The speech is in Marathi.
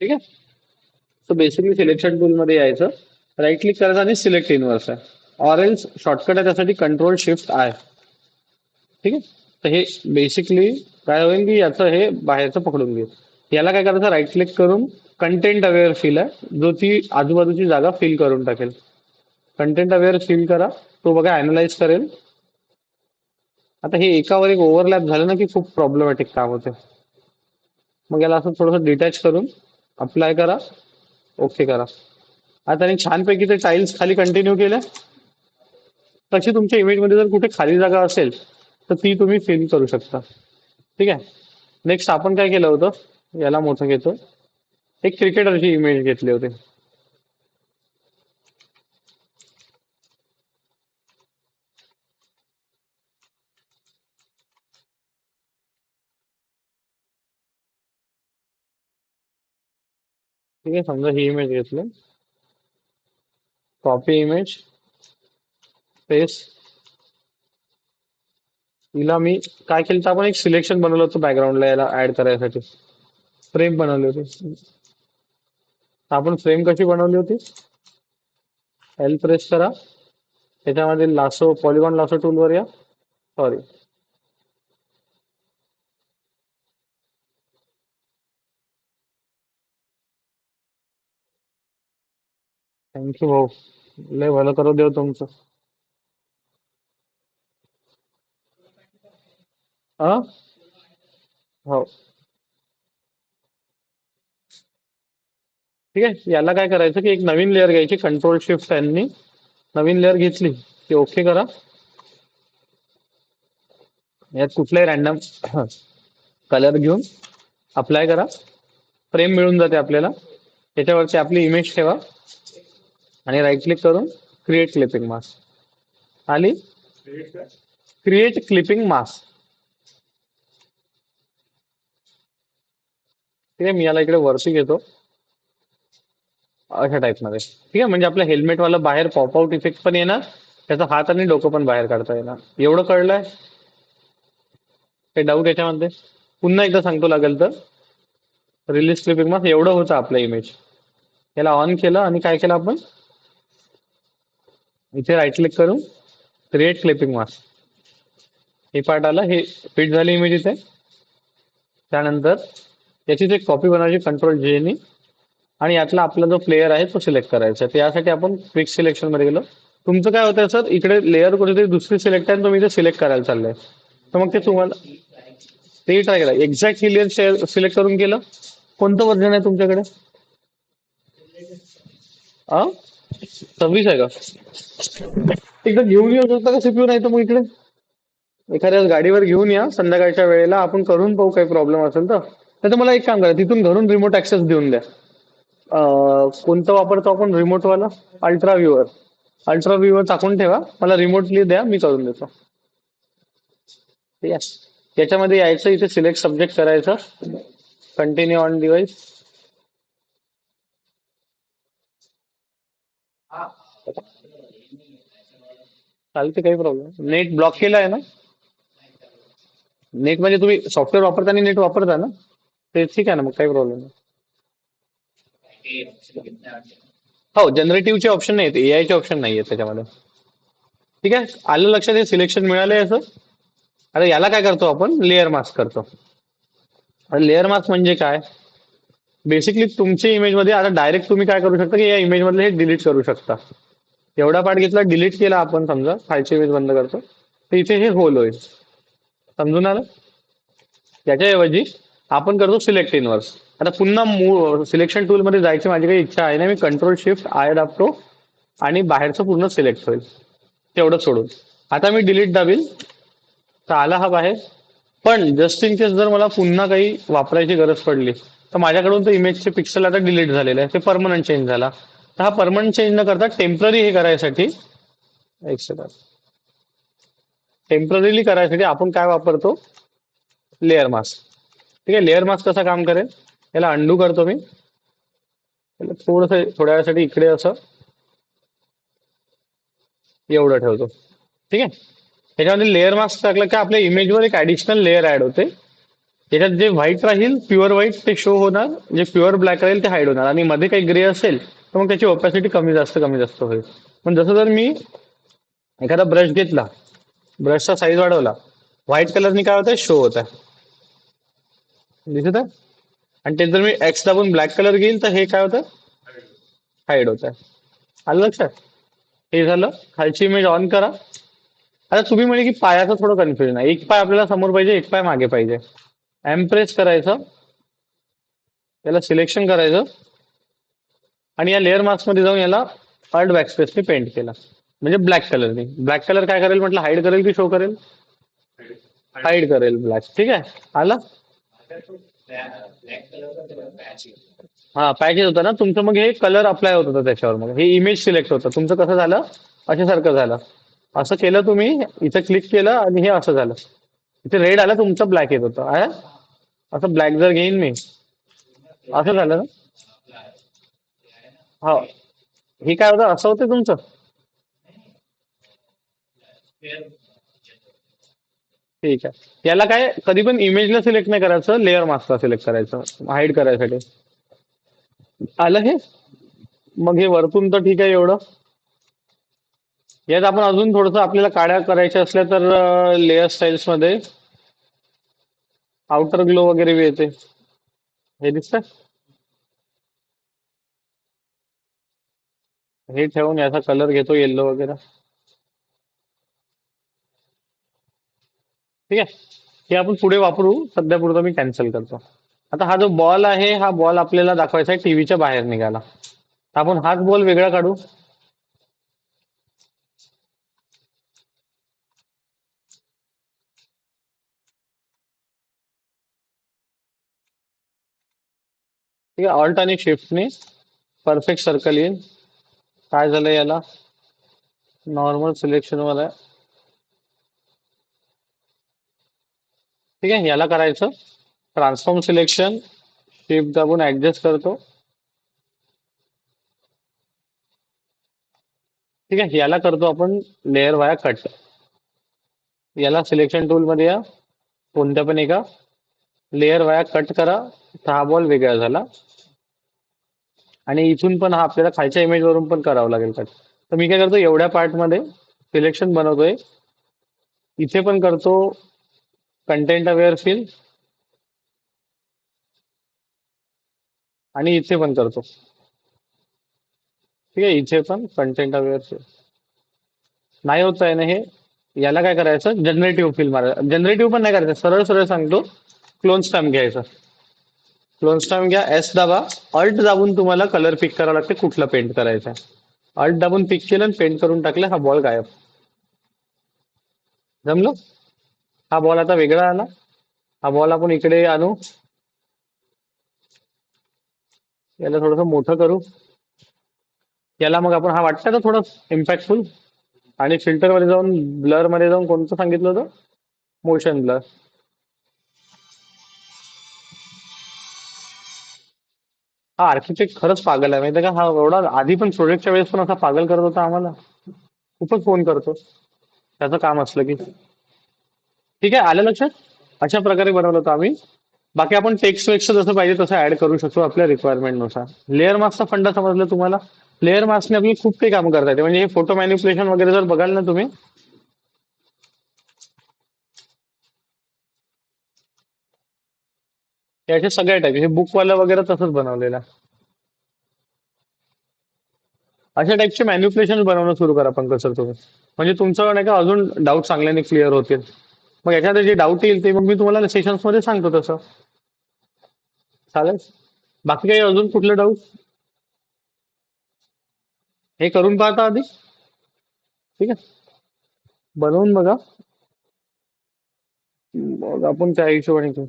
ठीक आहे. सो बेसिकली सिलेक्शन टूल मध्ये यायचं, राईट क्लिक करायचं आणि सिलेक्ट इनव्हर्स आहे. ऑरेंज शॉर्टकट आहे त्यासाठी कंट्रोल शिफ्ट आहे. ठीक आहे. तर हे बेसिकली काय होईल की याचं हे बाहेरचं पकडून घेईल. याला काय करायचं, राईट क्लिक करून कंटेंट अवेअर फिल आहे जो ती आजूबाजूची जागा फिल करून टाकेल. कंटेंट अवेअर फिल करा, तो बघा अनालाइज करेल. आता हे एकावर एक ओव्हरलॅप झालं ना की खूप प्रॉब्लेमॅटिक काम होते. मग याला असं थोडंसं डिटॅच करून अप्लाय करा, ओके करा. आता त्यांनी छानपैकी ते टाईल्स खाली कंटिन्यू केल्या. तशी तुमच्या इमेजमध्ये जर कुठे खाली जागा असेल तर ती तुम्ही फिल करू शकता. ठीक आहे. नेक्स्ट आपण काय केलं होतं, याला मोठं घेतो, एक क्रिकेटरची इमेज घेतली होती. ठीक आहे, समजा ही इमेज घेतली, कॉपी इमेज, पेस्ट. हिला मी काय केलं तर आपण एक सिलेक्शन बनवलं होतं बॅकग्राऊंडला याला ऍड करायसाठी, फ्रेम बनवली होती. आपण फ्रेम कशी बनवली होती, एल प्रेस करा, त्याच्यामध्ये लासो पॉलिगॉन लासो टूलवर या. सॉरी, थँक्यू भाऊ, लय भलं करू देव तुमचं. हा, हो. ठीक आहे, याला काय करायचं की एक नवीन लेअर घ्यायची, कंट्रोल शिफ्ट यांनी नवीन लेअर घेतली की ओके करा. यात कुठलाही रॅन्डम कलर घेऊन अप्लाय करा, फ्रेम मिळून जाते आपल्याला. त्याच्यावरती आपली इमेज ठेवा आणि राईट क्लिक करून क्रिएट क्लिपिंग मास्क आली. Create clipping mask. ठीक आहे, मी याला इकडे वरती घेतो अशा टाईप मध्ये. ठीक आहे, म्हणजे आपलं हेल्मेटवाला बाहेर पॉपआउट इफेक्ट पण येणार, त्याचा हात आणि डोकं पण बाहेर काढता येणार. एवढं कळलंय? काही डाऊट याच्यामध्ये? पुन्हा एकदा सांगतो लागेल तर. रिलीज क्लिपिंग मास्क एवढं होतं आपलं इमेज. याला ऑन केलं आणि काय केलं आपण, इथे राईट क्लिक करून क्रिएट क्लिपिंग मास्क. हे पार्ट आलं, हे फिट झाली इमेज इथे. त्यानंतर याचीच एक कॉपी बनवायची कंट्रोल जे नी, आणि यातला आपला जो प्लेयर आहे तो सिलेक्ट करायचा. तर यासाठी आपण क्विक सिलेक्शन मध्ये गेलो. तुमचं काय होतं सर, इकडे लेअर कुठेतरी दुसरी सिलेक्ट आहे आणि तुम्ही इथे सिलेक्ट करायला चाललंय, तर मग ते तुम्हाला ते ट्राय करा. एक्झॅक्ट लेअर सिलेक्ट करून केलं. कोणतं व्हर्जन आहे तुमच्याकडे? आ, 26 आहे का? एकदा घेऊन येऊ शकता का सीपीयू, नाही तर मग इकडे एखाद्या गाडीवर घेऊन या, संध्याकाळच्या वेळेला आपण करून पाहू, काही प्रॉब्लेम असेल तर. नाही तर मला एक काम करा, तिथून घरून रिमोट ऍक्सेस देऊन द्या. कोणतं वापरतो आपण रिमोट वाला? Ultra viewer. अल्ट्रा व्ह्यूअर टाकून ठेवा, मला रिमोटली द्या, मी करून देतो. ठीक आहे, याच्यामध्ये यायचं, इथे सिलेक्ट सब्जेक्ट करायचं, कंटिन्यू ऑन डिव्हाइस. चालते, काही प्रॉब्लेम. नेट ब्लॉक केलं आहे ना? नेट म्हणजे तुम्ही सॉफ्टवेअर वापरताना नेट वापरता ना? ते ठीक आहे ना, मग काही प्रॉब्लेम नाही. हो, जनरेटिव्हचे ऑप्शन नाही, एआयचे ऑप्शन नाही आहेत त्याच्यामध्ये. ठीक आहे, आलं लक्षात, हे सिलेक्शन मिळालंय असं. आता याला काय करतो आपण, लेअर मास्क करतो. लेअर मास्क म्हणजे काय, बेसिकली तुमच्या इमेज मध्ये आता डायरेक्ट तुम्ही काय करू शकता की या इमेज मधले हे डिलीट करू शकता. एवढा पार्ट घेतला, डिलीट केला आपण, समजा खालची इमेज बंद करतो, तर इथे हे होल होईल. समजून आलं? त्याच्याऐवजी आपण करतो सिलेक्ट इनवर्स. आता पुन्हा सिलेक्शन टूल मध्ये जायची माझी काही इच्छा आहे ना, मी कंट्रोल शिफ्ट आय दाबतो आणि बाहेरचं पूर्ण सिलेक्ट होईल, तेवढं सोडून. आता मी डिलीट दाबील तर आला हा बाहेर. पण जस्ट इन केस जर मला पुन्हा काही वापरायची गरज पडली, तर माझ्याकडून तर इमेजचे पिक्सल आता डिलीट झालेले आहे, ते परमनंट चेंज झाला. तर हा परमनंट चेंज न करता टेम्पररी हे करायसाठी, एक सेकंड, टेम्पररीली करायसाठी आपण काय वापरतो, लेअर मास्क. ठीक आहे, लेअर मास्क कसा काम करेल, याला अंडू करतो मी. याला थोडस थोड्या वेळासाठी इकडे असं एवढं ठेवतो. ठीक आहे, त्याच्यामध्ये लेअर मास्क टाकलं की आपल्या इमेजवर एक ऍडिशनल लेअर ऍड होते. याच्यात जे व्हाईट राहील प्युअर व्हाईट ते शो होणार, जे प्युअर ब्लॅक राहील ते हाईड होणार, आणि मध्ये काही ग्रे असेल तर मग त्याची ओपॅसिटी कमी जास्त होईल. पण जसं जर मी एखादा ब्रश घेतला, ब्रशचा साईज वाढवला, व्हाईट कलरनी काय होतंय, शो होत आहे. दिसत आहे. आणि ते जर मी एक्स दाबून ब्लॅक कलर घेईल तर हे काय होतं, हाईड होत आहे. आलं लक्षात. हे झालं. खालची इमेज ऑन करा. आता तुम्ही म्हणे की पायाचं थोडं कन्फ्युजन आहे, एक पाय आपल्याला समोर पाहिजे, एक पाय मागे पाहिजे. एम प्रेस करायचं, याला सिलेक्शन करायचं, आणि या लेअर मास्क मध्ये जाऊन याला अल्ट बॅकस्पेसने पेंट केला, म्हणजे ब्लॅक कलरने. ब्लॅक कलर काय करेल म्हटलं, हाईड करेल की शो करेल, हाईड करेल ब्लॅक. ठीक आहे. आला. हा पॅकेज होतं ना तुमचं, मग हे कलर अप्लाय होत होतं त्याच्यावर, मग हे इमेज सिलेक्ट होतं तुमचं. कसं झालं, अशासारखं झालं. असं केलं तुम्ही, इथं क्लिक केलं आणि हे असं झालं. इथे रेड आलं, तुमचं ब्लॅक येत होतं आहे. असं ब्लॅक जर घेईन मी, असं झालं ना. हो. हे काय होतं, असं होतं तुमचं. ठीक आहे. याला काय, कधी पण इमेजला सिलेक्ट नाही करायचं, लेअर मास्कला सिलेक्ट करायचं हाईड करायसाठी. आलं हे. मग हे वरतून तर ठीक आहे एवढं. यात आपण अजून थोडस आपल्याला काड्या करायच्या असल्या तर लेअर स्टाईल्स मध्ये आउटर ग्लो वगैरे बी येते. हे दिसतं. हे ठेवून याचा कलर घेतो येल्लो वगैरे. ठीक आहे. हे आपण पुढे वापरू, सध्या पुरतं मी कॅन्सल करतो. आता हा जो बॉल आहे, हा बॉल आपल्याला दाखवायचा आहे टीव्हीच्या बाहेर निघाला, तर आपण हाच बॉल वेगळा काढू. ठीक आहे. ऑल्ट आणि शिफ्टने परफेक्ट सर्कल येईल. काय झालं याला, नॉर्मल सिलेक्शन वाला आहे. ठीक आहे. याला करायचं ट्रान्सफॉर्म सिलेक्शन, शिफ्ट दाबून ऍडजस्ट करतो. ठीक आहे. याला करतो आपण लेअर वाया कट. याला सिलेक्शन टूल मध्ये या, कोणत्या पण एका लेअर वाया कट करा, तर हा बॉल वेगळा झाला. आणि इथून पण हा आपल्याला खालच्या इमेज वरून पण करावं लागेल कट. तर मी काय करतो, एवढ्या पार्ट मध्ये सिलेक्शन बनवतोय, इथे पण करतो कंटेंट अवेअर फिल, आणि इथे पण करतो. ठीक आहे. इथे पण कंटेंट अवेअर फिल. नाही होत आहे ना हे. याला काय करायचं, जनरेटिव्ह फिल मारायचं. जनरेटिव्ह पण नाही करायचं, सरळ सरळ सांगतो, क्लोन स्टॅम्प घ्यायचा. क्लोन स्टॅम्प घ्या, एस दाबा, अल्ट दाबून तुम्हाला कलर पिक करावा लागते कुठला पेंट करायचा आहे. अल्ट दाबून पिक केलं आणि पेंट करून टाकलं, हा बॉल गायब. जमलं. हा बॉल आता वेगळा आला. हा बॉल आपण इकडे आणू, याला थोडस मोठं करू. याला मग आपण, हा वाटतं का थोडं इम्पॅक्टफुल. आणि फिल्टर मध्ये जाऊन, ब्लर मध्ये जाऊन, कोणतं सांगितलं होतं, मोशन ब्लर. हा आर्किटेक्ट खरंच पागल आहे माहिती आहे का, हा एवढा आधी पण प्रोजेक्टच्या वेळेस पण असा पागल करत होता आम्हाला. खूपच फोन करतो त्याचं काम असलं की. ठीक आहे. आलं लक्षात. अशा प्रकारे बनवलं होतं आम्ही. बाकी आपण टेक्स्ट वेक्स्ट जसं पाहिजे तसं ऍड करू शकतो आपल्या रिक्वायरमेंट नुसार. लेअर मास्कचा फंडा समजलं तुम्हाला. लेअर मास्कने आपली खूप काही काम करता येते, म्हणजे हे फोटो मॅन्युप्युलेशन वगैरे जर बघाल ना तुम्ही, याचे सगळ्या टाईप, हे बुकवाला वगैरे तसंच बनवलेलं आहे. अशा टाईपचे मॅन्युप्युलेशन बनवणं सुरू करा पंकज सर तुम्ही, म्हणजे तुमचं नाही का अजून डाऊट चांगल्याने क्लिअर होतील. मग याच्यात जे डाऊट येईल ते मग मी तुम्हाला सेशन्स मध्ये सांगतो तसं. चालेल. बाकी काही अजून कुठलं डाऊट. हे करून पाहता आधी. ठीक आहे. बनवून बघा, मग आपण त्या हिशोबाने करू.